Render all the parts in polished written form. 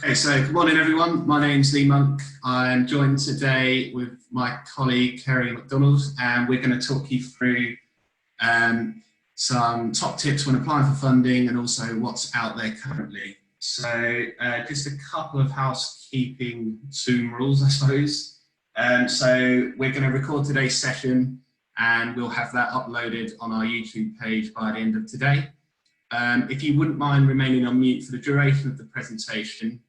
Okay, so good morning everyone. My name's Lee Monk. I'm joined today with my colleague Kerry McDonald, and we're going to talk you through some top tips when applying for funding and also what's out there currently. So just a couple of housekeeping Zoom rules, I suppose. So we're going to record today's session and we'll have that uploaded on our YouTube page by the end of today. If you wouldn't mind remaining on mute for the duration of the presentation,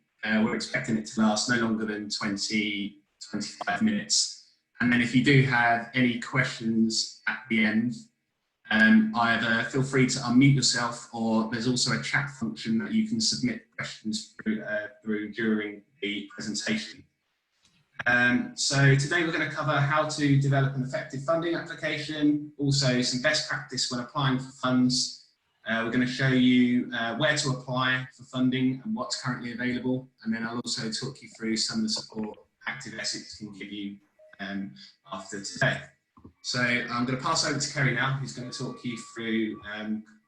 we're expecting it to last no longer than 20-25 minutes. And then if you do have any questions at the end, either feel free to unmute yourself, or there's also a chat function that you can submit questions through during the presentation. So today we're going to cover how to develop an effective funding application, also some best practice when applying for funds. We're going to show you where to apply for funding and what's currently available, and then I'll also talk you through some of the support Active Essex can give you after today. So I'm going to pass over to Kerry now, who's going to talk you through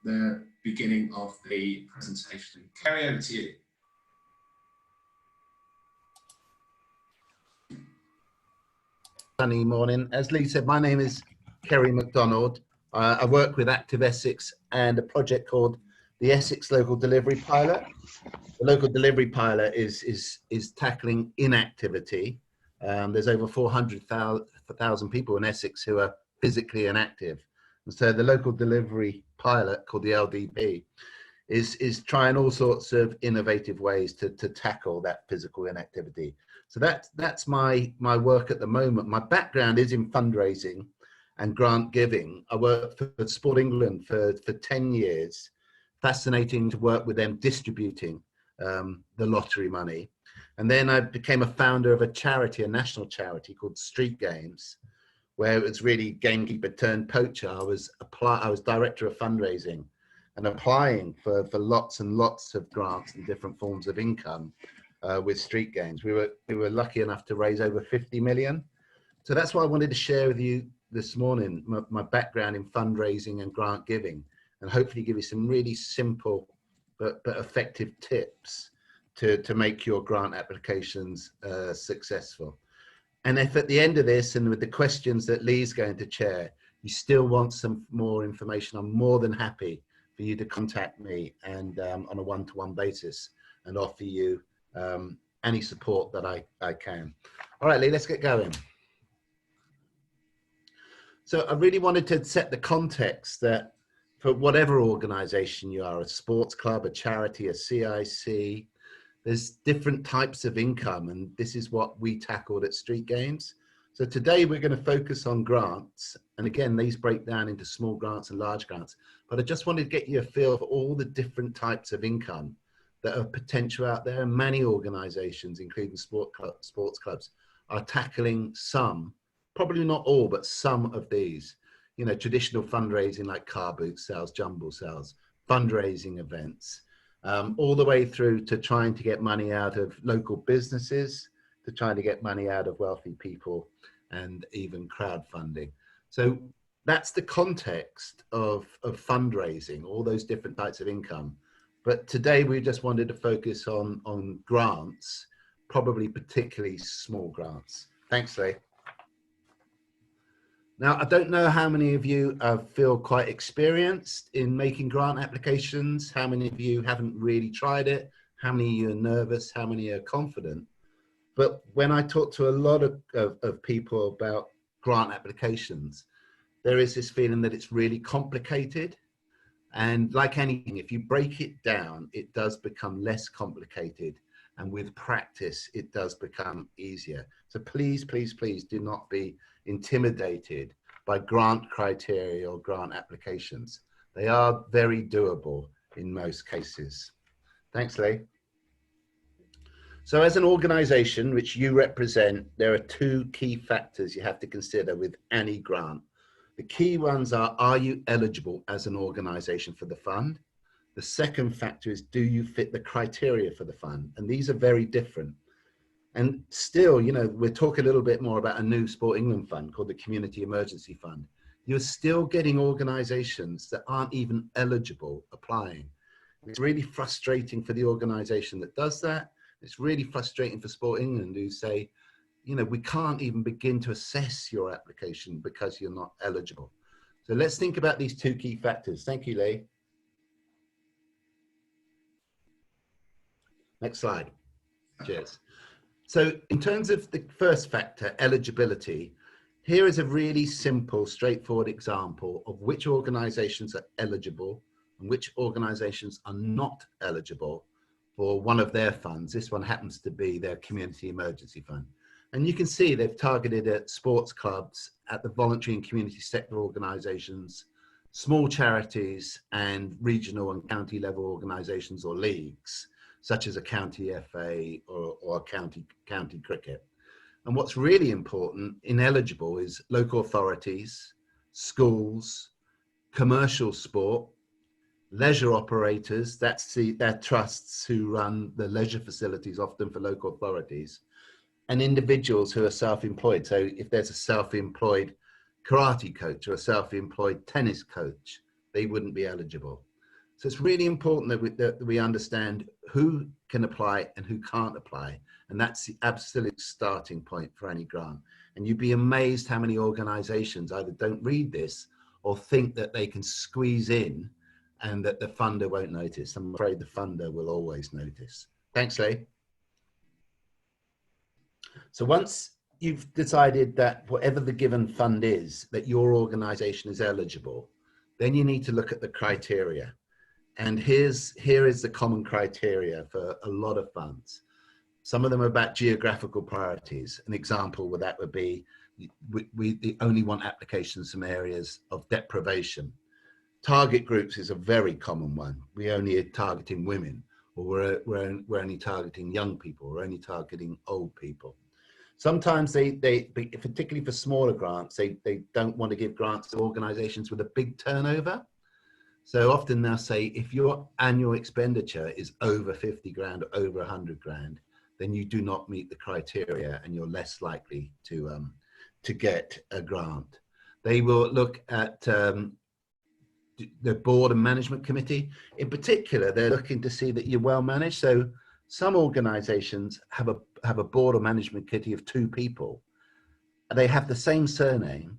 the beginning of the presentation. Kerry, over to you. Sunny morning. As Lee said, my name is Kerry McDonald. I work with Active Essex and a project called the Essex Local Delivery Pilot. The Local Delivery Pilot is tackling inactivity. There's over 400,000 people in Essex who are physically inactive. And so the Local Delivery Pilot, called the LDP, is trying all sorts of innovative ways to tackle that physical inactivity. So that's my work at the moment. My background is in fundraising and grant giving. I worked for Sport England for 10 years. Fascinating to work with them distributing the lottery money. And then I became a founder of a charity, a national charity called Street Games, where it was really gamekeeper turned poacher. I was director of fundraising and applying for lots and lots of grants and different forms of income with Street Games. We were lucky enough to raise over 50 million. So that's what I wanted to share with you this morning, my background in fundraising and grant giving, and hopefully give you some really simple but effective tips to make your grant applications successful. And if at the end of this, and with the questions that Lee's going to chair, you still want some more information, I'm more than happy for you to contact me and on a one-to-one basis and offer you any support that I can. All right, Lee, let's get going. So I really wanted to set the context that for whatever organization you are, a sports club, a charity, a CIC, there's different types of income, and this is what we tackled at Street Games. So today we're going to focus on grants, and again, these break down into small grants and large grants, but I just wanted to get you a feel for all the different types of income that are potential out there. And many organizations, including sports clubs, are tackling some, probably not all, but some of these, you know, traditional fundraising like car boot sales, jumble sales, fundraising events, all the way through to trying to get money out of local businesses, to trying to get money out of wealthy people, and even crowdfunding. So that's the context of fundraising, all those different types of income. But today we just wanted to focus on grants, probably particularly small grants. Thanks, Lee. Now, I don't know how many of you feel quite experienced in making grant applications, how many of you haven't really tried it, how many of you are nervous, how many are confident. But when I talk to a lot of people about grant applications, there is this feeling that it's really complicated. And like anything, if you break it down, it does become less complicated. And with practice, it does become easier. So please, please, please do not be intimidated by grant criteria or grant applications. They are very doable in most cases. Thanks, Lee. So as an organization which you represent, there are two key factors you have to consider with any grant. The key ones are you eligible as an organization for the fund? The second factor is, do you fit the criteria for the fund? And these are very different. And still, you know, we're talking a little bit more about a new Sport England fund called the Community Emergency Fund. You're still getting organizations that aren't even eligible applying. It's really frustrating for the organization that does that, It's really frustrating for Sport England, who say, you know, we can't even begin to assess your application because you're not eligible. So let's think about these two key factors. Thank you, Lee. Next slide. Cheers. So in terms of the first factor, eligibility, here is a really simple, straightforward example of which organizations are eligible and which organizations are not eligible for one of their funds. This one happens to be their Community Emergency Fund. And you can see they've targeted at sports clubs, at the voluntary and community sector organizations, small charities, and regional and county level organizations or leagues, such as a county FA or county cricket. And what's really important, ineligible, is local authorities, schools, commercial sport, leisure operators, they're trusts who run the leisure facilities often for local authorities, and individuals who are self-employed. So if there's a self-employed karate coach or a self-employed tennis coach, they wouldn't be eligible. So it's really important that we understand who can apply and who can't apply. And that's the absolute starting point for any grant. And you'd be amazed how many organizations either don't read this or think that they can squeeze in and that the funder won't notice. I'm afraid the funder will always notice. Thanks, Lee. So once you've decided that whatever the given fund is, that your organization is eligible, then you need to look at the criteria. And here is the common criteria for a lot of funds. Some of them are about geographical priorities. An example with that would be, we only want applications from areas of deprivation. Target groups is a very common one. We only are targeting women, or we're only targeting young people, we're only targeting old people. Sometimes they particularly for smaller grants, they don't want to give grants to organizations with a big turnover. So often they'll say, if your annual expenditure is over 50 grand or over 100 grand, then you do not meet the criteria and you're less likely to get a grant. They will look at the board and management committee. In particular, they're looking to see that you're well managed. So some organizations have a board or management committee of 2 people. They have the same surname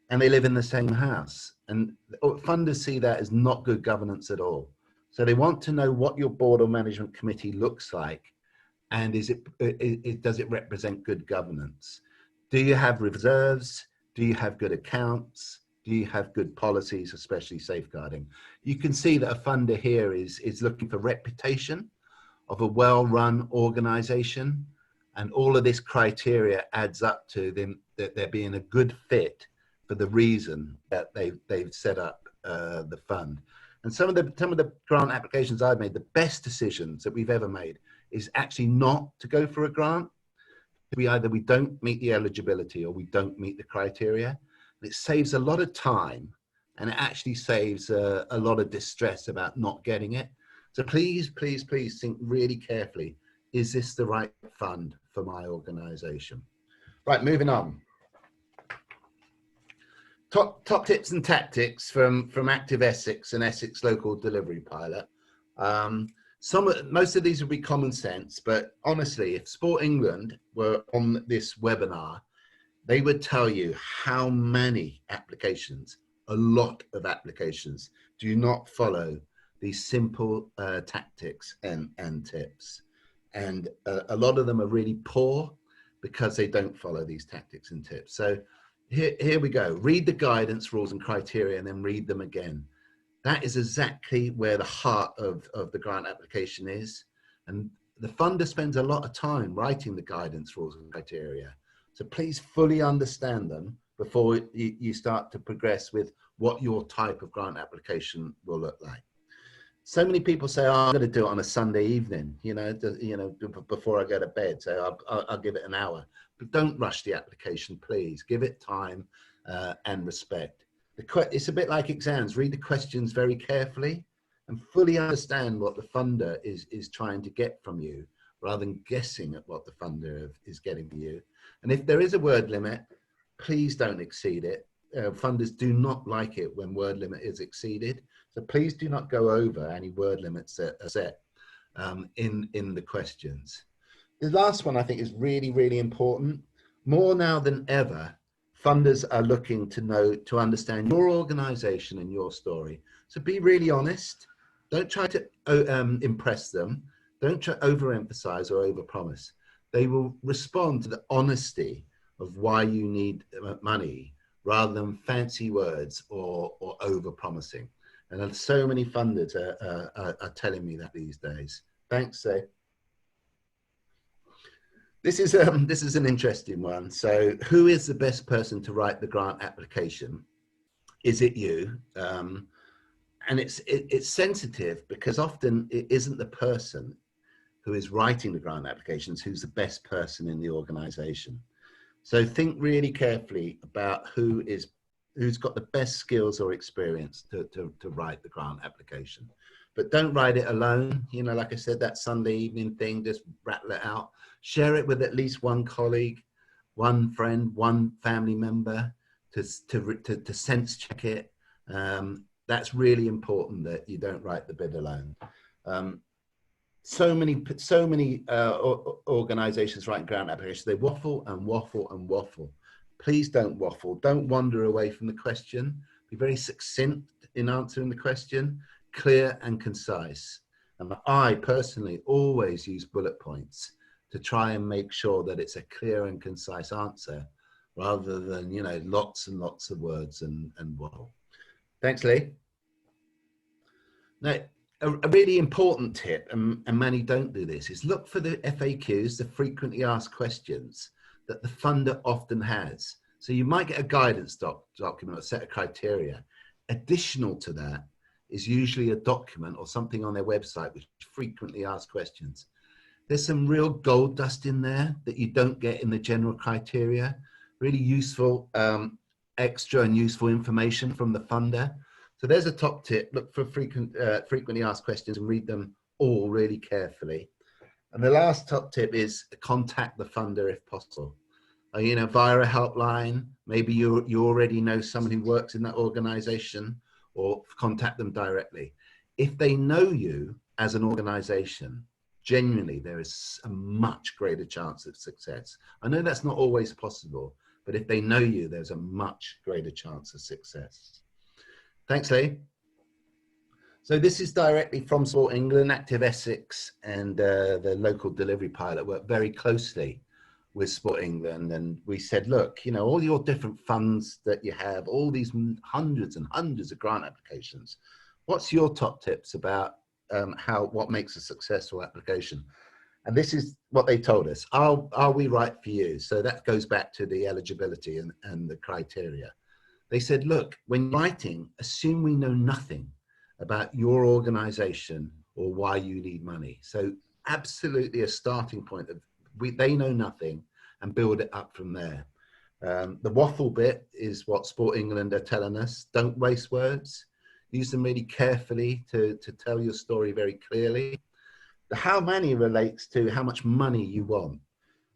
and they live in the same house. And funders see that as not good governance at all. So they want to know what your board or management committee looks like, and does it represent good governance? Do you have reserves? Do you have good accounts? Do you have good policies, especially safeguarding? You can see that a funder here is looking for reputation of a well-run organization, and all of this criteria adds up to them that they're being a good fit for the reason that they've set up the fund. And some of the grant applications I've made, the best decisions that we've ever made is actually not to go for a grant. We don't meet the eligibility or we don't meet the criteria. It saves a lot of time, and it actually saves a lot of distress about not getting it. So please, please, please think really carefully. Is this the right fund for my organization? Right, moving on. Top tips and tactics from Active Essex and Essex Local Delivery Pilot. Most of these would be common sense, but honestly, if Sport England were on this webinar, they would tell you how many applications, a lot of applications, do not follow these simple tactics and tips. And a lot of them are really poor because they don't follow these tactics and tips. So here we go. Read the guidance, rules and criteria, and then read them again. That is exactly where the heart of the grant application is. And the funder spends a lot of time writing the guidance, rules and criteria. So please fully understand them before you start to progress with what your type of grant application will look like. So many people say, oh, I'm going to do it on a Sunday evening, before I go to bed. So I'll give it an hour. But don't rush the application, please. Give it time and respect. It's a bit like exams. Read the questions very carefully and fully understand what the funder is trying to get from you, rather than guessing at what the funder is getting from you. And if there is a word limit, please don't exceed it. Funders do not like it when word limit is exceeded. So please do not go over any word limits that are set in the questions. The last one I think is really, really important. More now than ever, funders are looking to understand your organization and your story. So be really honest. Don't try to impress them. Don't try overemphasize or overpromise. They will respond to the honesty of why you need money rather than fancy words or overpromising. And so many funders are telling me that these days. Thanks, Say. This is an interesting one. So, who is the best person to write the grant application? Is it you? And it's sensitive because often it isn't the person who is writing the grant applications who's the best person in the organisation. So think really carefully about who's got the best skills or experience to write the grant application. But don't write it alone. You know, like I said, that Sunday evening thing, just rattle it out. Share it with at least one colleague, one friend, one family member to sense check it. That's really important that you don't write the bid alone. So many organizations writing grant applications, they waffle and waffle and waffle. Please don't waffle. Don't wander away from the question. Be very succinct in answering the question, clear and concise. And I personally always use bullet points to try and make sure that it's a clear and concise answer rather than, you know, lots and lots of words and waffle. Thanks, Lee. Now, a really important tip, and many don't do this, is look for the FAQs, the frequently asked questions, that the funder often has. So you might get a guidance document or set of criteria. Additional to that is usually a document or something on their website which frequently asked questions. There's some real gold dust in there that you don't get in the general criteria. Really useful, extra and useful information from the funder. So there's a top tip. Look for frequently asked questions and read them all really carefully. And the last top tip is contact the funder if possible. You know, via a helpline, maybe you already know someone who works in that organization, or contact them directly. If they know you as an organization, genuinely, there is a much greater chance of success. I know that's not always possible, but if they know you, there's a much greater chance of success. Thanks, Lee. So this is directly from Sport England. Active Essex and the local delivery pilot work very closely with Sport England. And we said, look, you know, all your different funds that you have, all these hundreds and hundreds of grant applications, what's your top tips about what makes a successful application? And this is what they told us. Are we right for you? So that goes back to the eligibility and the criteria. They said, look, when writing, assume we know nothing about your organization or why you need money. So absolutely a starting point of they know nothing and build it up from there. The waffle bit is what Sport England are telling us. Don't waste words. Use them really carefully to tell your story very clearly. The how many relates to how much money you want.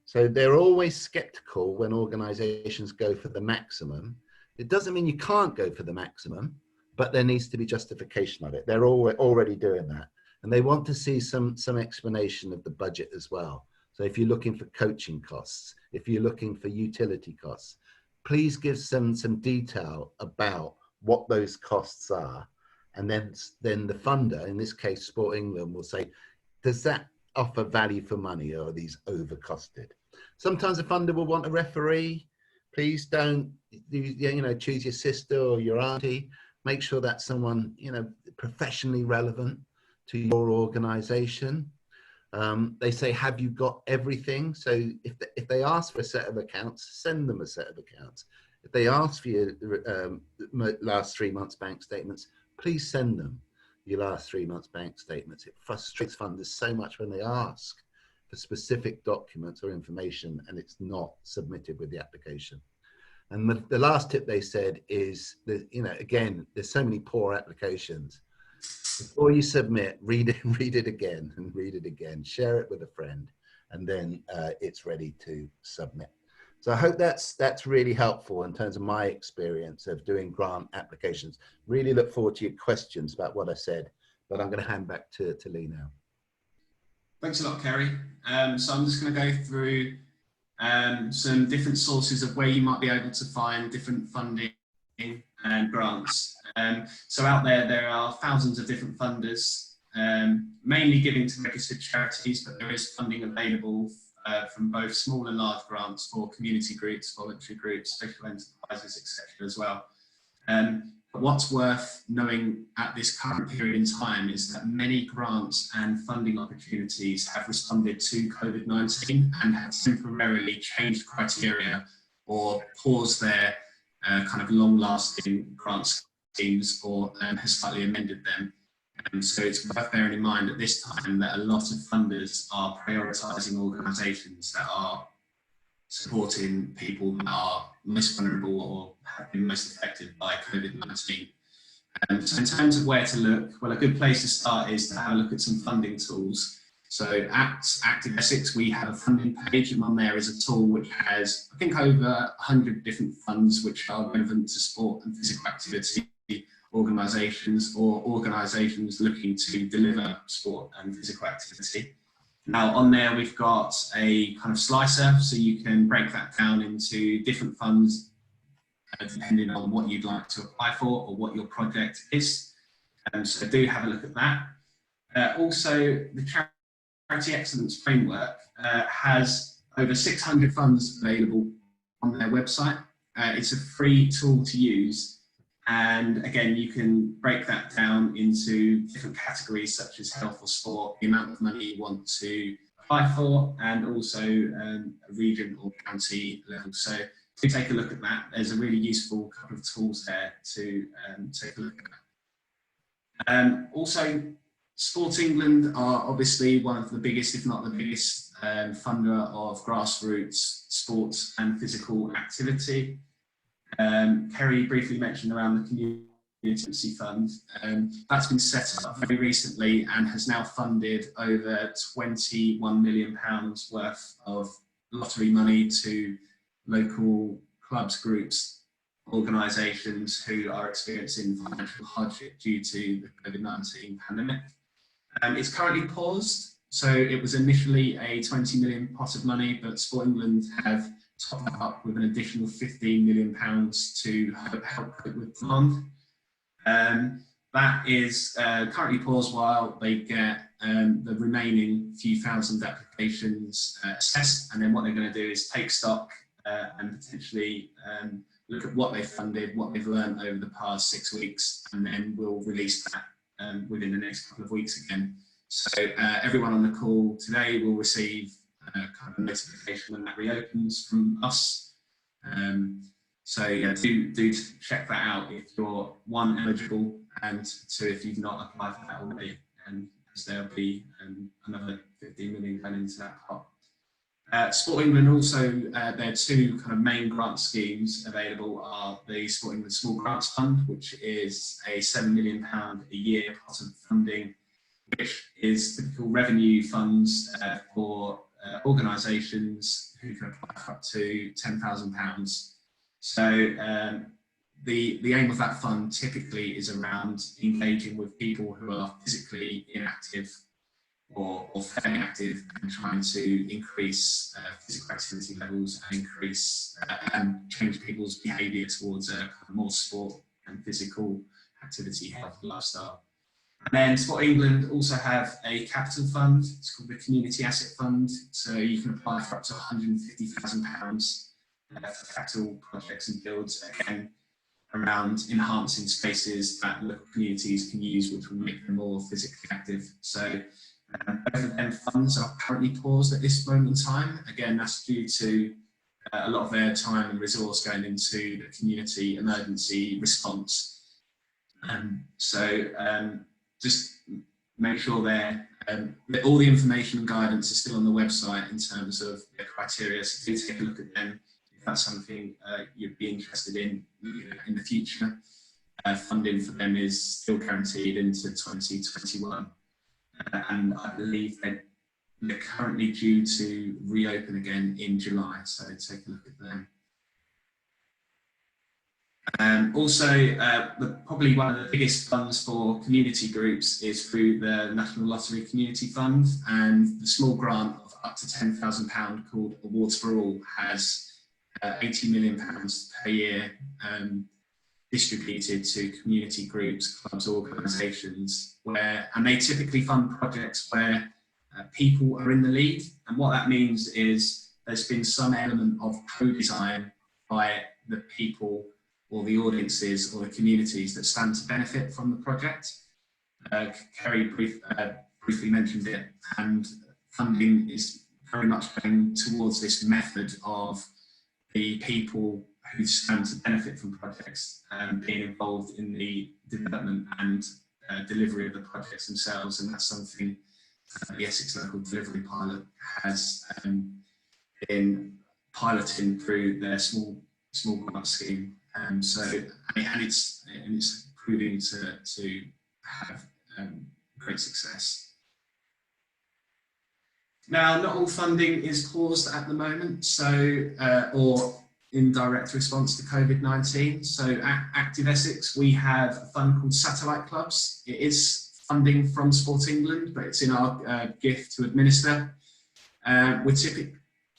So they're always skeptical when organizations go for the maximum. It doesn't mean you can't go for the maximum, but there needs to be justification of it. They're already doing that. And they want to see some explanation of the budget as well. So if you're looking for coaching costs, if you're looking for utility costs, please give some detail about what those costs are. And then the funder, in this case, Sport England, will say, does that offer value for money, or are these overcosted? Sometimes a funder will want a referee. Please don't, you know, choose your sister or your auntie. Make sure that's someone, you know, professionally relevant to your organization. They say, have you got everything? So if they ask for a set of accounts, send them a set of accounts. If they ask for your last 3 months bank statements, please send them your last 3 months bank statements. It frustrates funders so much when they ask for specific documents or information and it's not submitted with the application. And the last tip they said is that, you know, again, there's so many poor applications. Before you submit, read it again and read it again, share it with a friend, and then it's ready to submit. So I hope that's really helpful in terms of my experience of doing grant applications. Really look forward to your questions about what I said, but I'm going to hand back to Lee now. Thanks a lot, Kerry. So I'm just going to go through some different sources of where you might be able to find different funding and grants. So out there are thousands of different funders, mainly giving to registered charities, but there is funding available from both small and large grants for community groups, voluntary groups, social enterprises, etc. as well. But what's worth knowing at this current period in time is that many grants and funding opportunities have responded to COVID-19 and have temporarily changed criteria or paused their kind of long-lasting grant schemes or has slightly amended them. So it's worth bearing in mind at this time that a lot of funders are prioritising organisations that are supporting people that are most vulnerable or have been most affected by COVID-19. So in terms of where to look, well, a good place to start is to have a look at some funding tools. So at Active Essex, we have a funding page, and on there is a tool which has, I think, over 100 different funds which are relevant to sport and physical activity organisations or organisations looking to deliver sport and physical activity. Now on there we've got a kind of slicer, so you can break that down into different funds depending on what you'd like to apply for or what your project is. So do have a look at that. Also, the Charity Excellence Framework has over 600 funds available on their website. It's a free tool to use. And again, you can break that down into different categories such as health or sport, the amount of money you want to apply for, and also a region or county level. So do take a look at that. There's a really useful couple of tools there to take a look at. Also, Sport England are obviously one of the biggest, if not the biggest, funder of grassroots sports and physical activity. Kerry briefly mentioned around the Community Fund. That's been set up very recently and has now funded over £21 million worth of lottery money to local clubs, groups, organisations who are experiencing financial hardship due to the COVID-19 pandemic. It's currently paused, so it was initially a £20 million pot of money, but Sport England have top up with an additional £15 million to help cope with demand. That is currently paused while they get the remaining few thousand applications assessed, and then what they're going to do is take stock and potentially look at what they've funded, what they've learned over the past 6 weeks, and then we'll release that within the next couple of weeks again. So everyone on the call today will receive kind of a notification when that reopens from us. So yeah, do check that out if you're one, eligible, and two, if you've not applied for that already, and as there'll be another 15 million going into that pot. Sport England also, their two kind of main grant schemes available are the Sport England Small Grants Fund, which is a £7 million a year pot of funding, which is typical revenue funds for organisations who can apply for up to £10,000. So the aim of that fund typically is around engaging with people who are physically inactive or fairly active and trying to increase physical activity levels and increase and change people's behaviour towards a more sport and physical activity healthy lifestyle. And then Sport England also have a capital fund. It's called the Community Asset Fund. So you can apply for up to £150,000 for capital projects and builds, again, around enhancing spaces that local communities can use, which will make them more physically active. So both of them funds are currently paused at this moment in time. Again, that's due to a lot of their time and resource going into the community emergency response. Just make sure that all the information and guidance is still on the website in terms of the criteria, so do take a look at them if that's something you'd be interested in the future. Funding for them is still guaranteed into 2021, and I believe they're currently due to reopen again in July, so take a look at them. Probably one of the biggest funds for community groups is through the National Lottery Community Fund, and the small grant of up to £10,000 called Awards for All has £80 million per year distributed to community groups, clubs, organisations, and they typically fund projects where people are in the lead. And what that means is there's been some element of co-design by the people or the audiences or the communities that stand to benefit from the project. Kerry briefly mentioned it, and funding is very much going towards this method of the people who stand to benefit from projects being involved in the development and delivery of the projects themselves, and that's something the Essex Local Delivery Pilot has been piloting through their small grant scheme. And it's proving to have great success. Now, not all funding is paused at the moment, or in direct response to COVID-19. So at Active Essex, we have a fund called Satellite Clubs. It is funding from Sport England, but it's in our gift to administer.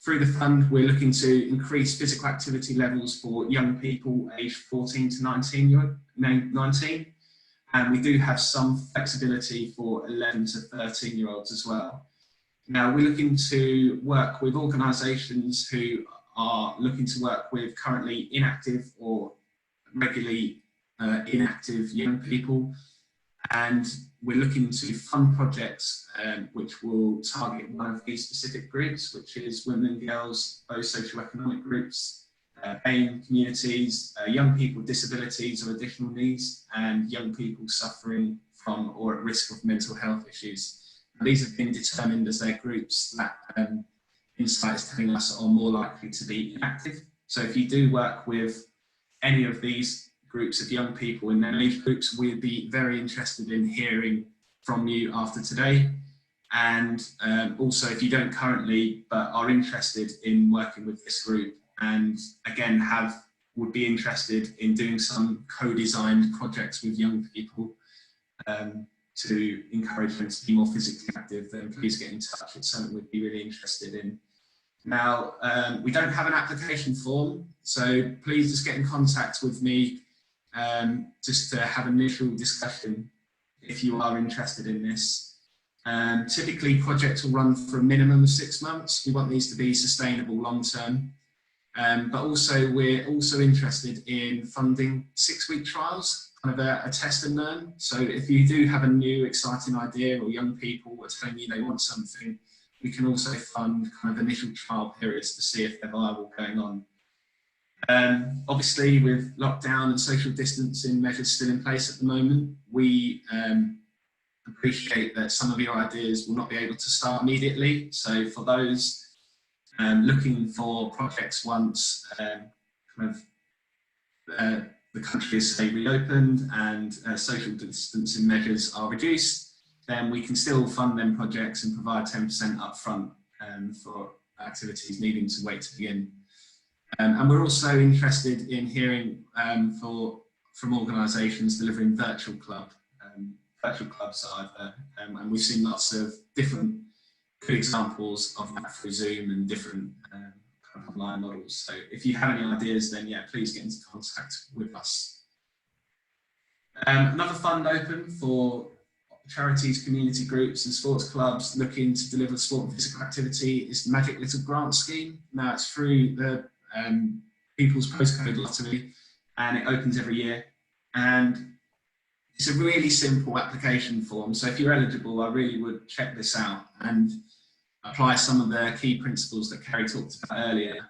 Through the fund, we're looking to increase physical activity levels for young people aged 14 to 19. And we do have some flexibility for 11 to 13-year-olds as well. Now, we're looking to work with organisations who are looking to work with currently inactive or regularly inactive young people. And we're looking to fund projects which will target one of these specific groups, which is women and girls, both socioeconomic groups, BAME communities, young people with disabilities or additional needs, and young people suffering from or at risk of mental health issues. And these have been determined as their groups that Insight is telling us are more likely to be inactive. So if you do work with any of these groups of young people in their age groups, we'd be very interested in hearing from you after today. And also, if you don't currently but are interested in working with this group, and again would be interested in doing some co-designed projects with young people to encourage them to be more physically active, then please get in touch. It's something we'd be really interested in. Now, we don't have an application form, so please just get in contact with me just to have an initial discussion if you are interested in this. Typically, projects will run for a minimum of 6 months. We want these to be sustainable long term. But also, we're also interested in funding 6-week trials, kind of a test and learn. So if you do have a new exciting idea, or young people are telling you they want something, we can also fund kind of initial trial periods to see if they're viable going on. Obviously, with lockdown and social distancing measures still in place at the moment, we appreciate that some of your ideas will not be able to start immediately. So for those looking for projects once the country is, say, reopened and social distancing measures are reduced, then we can still fund them projects and provide 10% upfront for activities needing to wait to begin. And we're also interested in hearing from organisations delivering virtual clubs either, and we've seen lots of different good examples of that through Zoom and different kind of online models. So if you have any ideas, then yeah, please get into contact with us. Another fund open for charities, community groups and sports clubs looking to deliver sport and physical activity is the Magic Little Grant Scheme. Now it's through the People's Postcode Lottery, and it opens every year. And it's a really simple application form. So if you're eligible, I really would check this out and apply some of the key principles that Kerry talked about earlier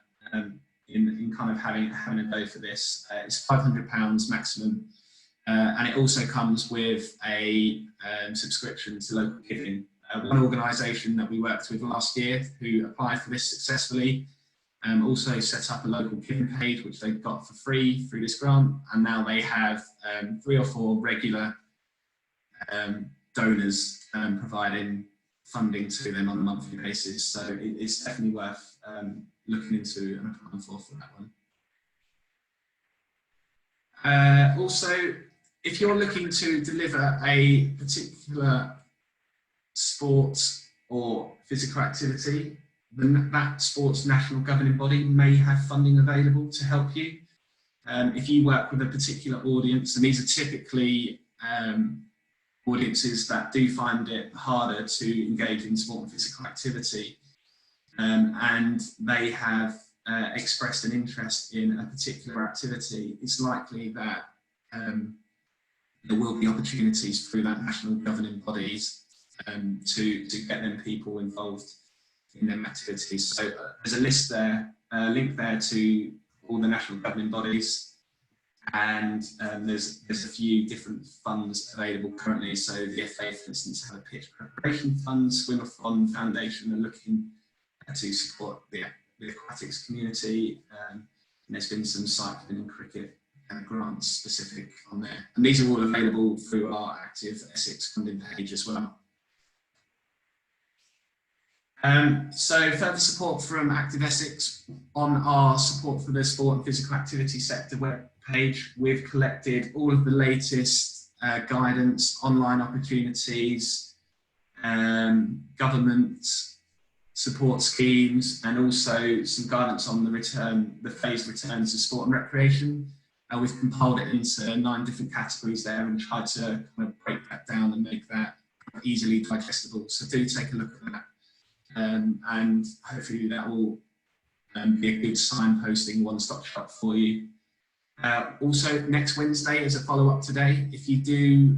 in kind of having a go for this. It's £500 maximum. And it also comes with a subscription to local giving. One organisation that we worked with last year who applied for this successfully also set up a local giving page, which they got for free through this grant. And now they have 3 or 4 regular donors providing funding to them on a monthly basis. So it's definitely worth looking into and applying for that one. Also, if you're looking to deliver a particular sport or physical activity, then that sport's national governing body may have funding available to help you. If you work with a particular audience, and these are typically audiences that do find it harder to engage in sport and physical activity, and they have expressed an interest in a particular activity, it's likely that there will be opportunities through that national governing bodies to get them people involved in them activities. So there's a list there, a link there to all the national governing bodies, and there's a few different funds available currently. So the FA, for instance, have a pitch preparation fund, Swim-a-thon Foundation are looking to support the aquatics community, and there's been some cycling and cricket grants specific on there. And these are all available through our Active Essex funding page as well. So further support from Active Essex on our support for the sport and physical activity sector web page. We've collected all of the latest guidance, online opportunities, government support schemes, and also some guidance on the phased return to sport and recreation. We've compiled it into 9 different categories there and tried to kind of break that down and make that easily digestible. So do take a look at that. And hopefully that will be a good signposting one-stop shop for you. Also, next Wednesday is a follow-up today. If you do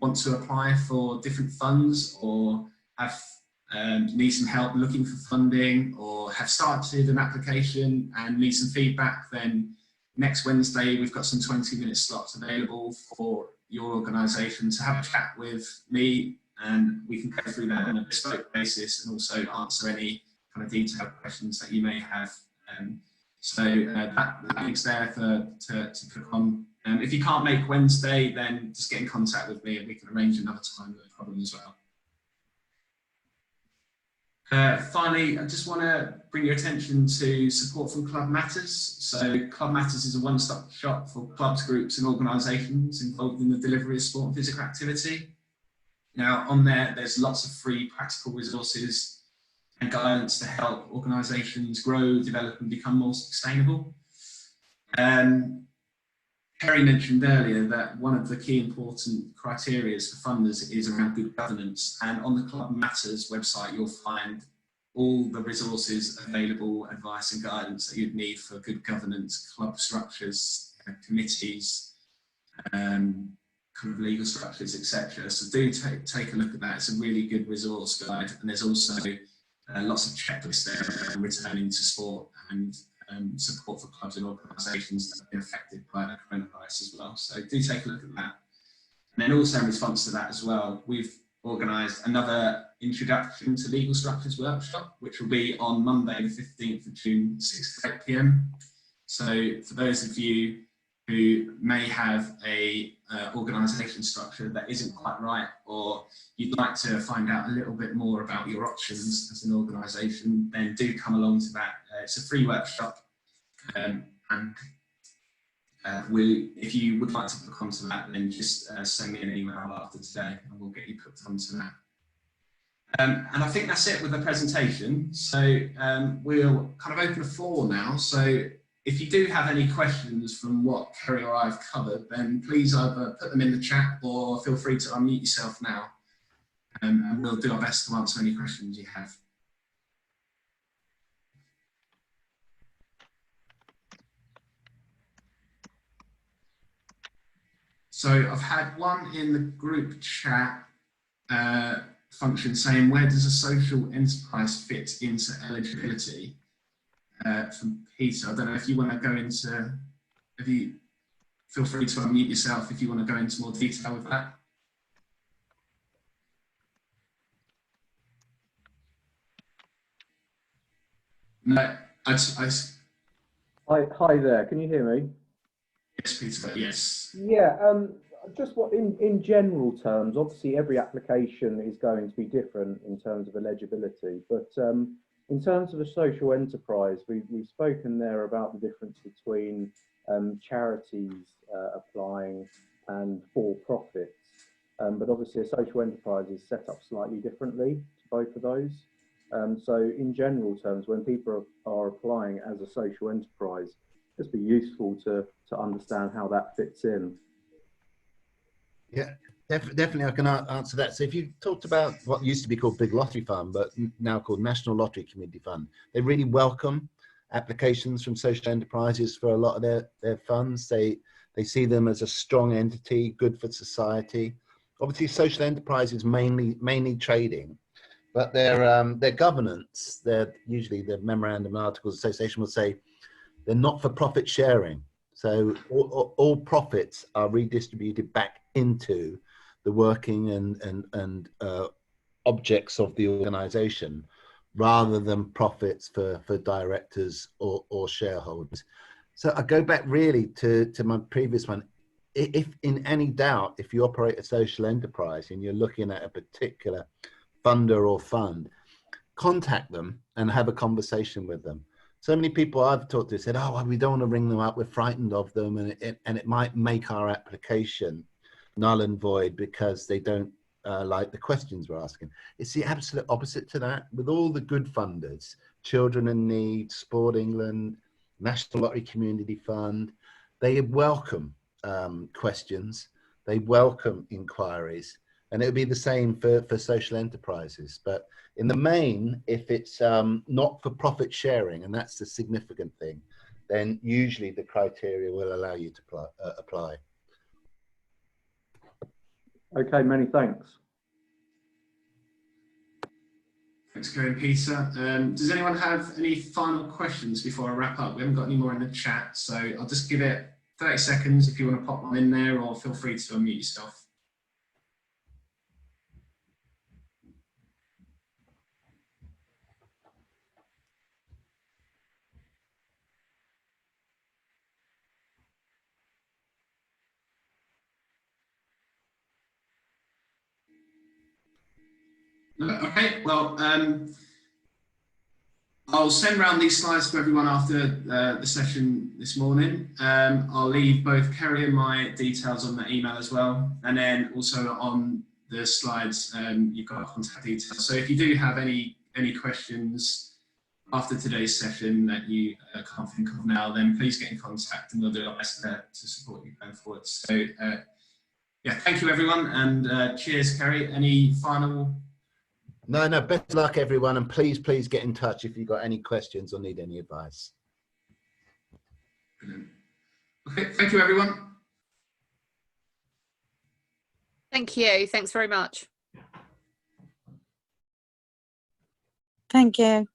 want to apply for different funds or have need some help looking for funding or have started an application and need some feedback, then next Wednesday we've got some 20-minute slots available for your organisation to have a chat with me, and we can go through that on a bespoke basis and also answer any kind of detailed questions that you may have. So that link's there to click on. If you can't make Wednesday, then just get in contact with me and we can arrange another time, no problem as well. Finally, I just want to bring your attention to support from Club Matters. So Club Matters is a one-stop shop for clubs, groups and organisations involved in the delivery of sport and physical activity. Now on there, there's lots of free practical resources and guidance to help organisations grow, develop and become more sustainable. Kerry mentioned earlier that one of the key important criteria for funders is around good governance, and on the Club Matters website you'll find all the resources available, advice and guidance that you'd need for good governance, club structures, committees, kind of legal structures, etc. So do take a look at that. It's a really good resource guide, and there's also lots of checklists there on returning to sport and support for clubs and organisations that have been affected by the coronavirus as well. So do take a look at that. And then also in response to that as well, we've organised another Introduction to Legal Structures workshop, which will be on Monday the 15th of June, 6 to 8 PM. So for those of you who may have a organisation structure that isn't quite right, or you'd like to find out a little bit more about your options as an organisation, then do come along to that. It's a free workshop, and if you would like to book onto that, then just send me an email after today and we'll get you put onto that. And I think that's it with the presentation. So we'll kind of open the floor now. So if you do have any questions from what Kerry or I have covered, then please either put them in the chat or feel free to unmute yourself now, and we'll do our best to answer any questions you have. So I've had one in the group chat function saying, where does a social enterprise fit into eligibility? From Peter. I don't know if you want to go into, feel free to unmute yourself if you want to go into more detail with that. No, Hi there, can you hear me? Yes, Peter, yes. Yeah, just what in general terms, obviously every application is going to be different in terms of eligibility, but in terms of a social enterprise, we've spoken there about the difference between charities applying, and for-profits. But obviously a social enterprise is set up slightly differently to both of those. So in general terms, when people are applying as a social enterprise, it'd be useful to understand how that fits in. Yeah, definitely I can answer that. So if you talked about what used to be called Big Lottery Fund, but now called National Lottery Community Fund, they really welcome applications from social enterprises for a lot of their funds. They see them as a strong entity, good for society. Obviously, social enterprises mainly trading, but their governance, usually the memorandum and articles association will say they're not for profit sharing. So all profits are redistributed back into the working and objects of the organization, rather than profits for directors or shareholders. So I go back really to my previous one. If in any doubt, if you operate a social enterprise and you're looking at a particular funder or fund, contact them and have a conversation with them. So many people I've talked to said, oh, well, we don't want to ring them up, we're frightened of them, and it might make our application null and void because they don't like the questions we're asking. It's the absolute opposite to that. With all the good funders, Children in Need, Sport England, National Lottery Community Fund, they welcome questions, they welcome inquiries, and it would be the same for social enterprises. But in the main, if it's not for profit sharing, and that's the significant thing, then usually the criteria will allow you to apply. Okay, many thanks. Thanks, Kerry and Peter. Does anyone have any final questions before I wrap up? We haven't got any more in the chat, so I'll just give it 30 seconds if you want to pop one in there, or feel free to unmute yourself. Okay, well, I'll send around these slides to everyone after the session this morning. I'll leave both Kerry and my details on the email as well. And then also on the slides, you've got contact details. So if you do have any questions after today's session that you can't think of now, then please get in contact and we'll do our best to support you going forward. So yeah, thank you everyone, and cheers, Kerry. Any final? No, best luck everyone, and please get in touch if you've got any questions or need any advice. Brilliant. Okay, thank you everyone. Thank you. Thanks very much. Thank you.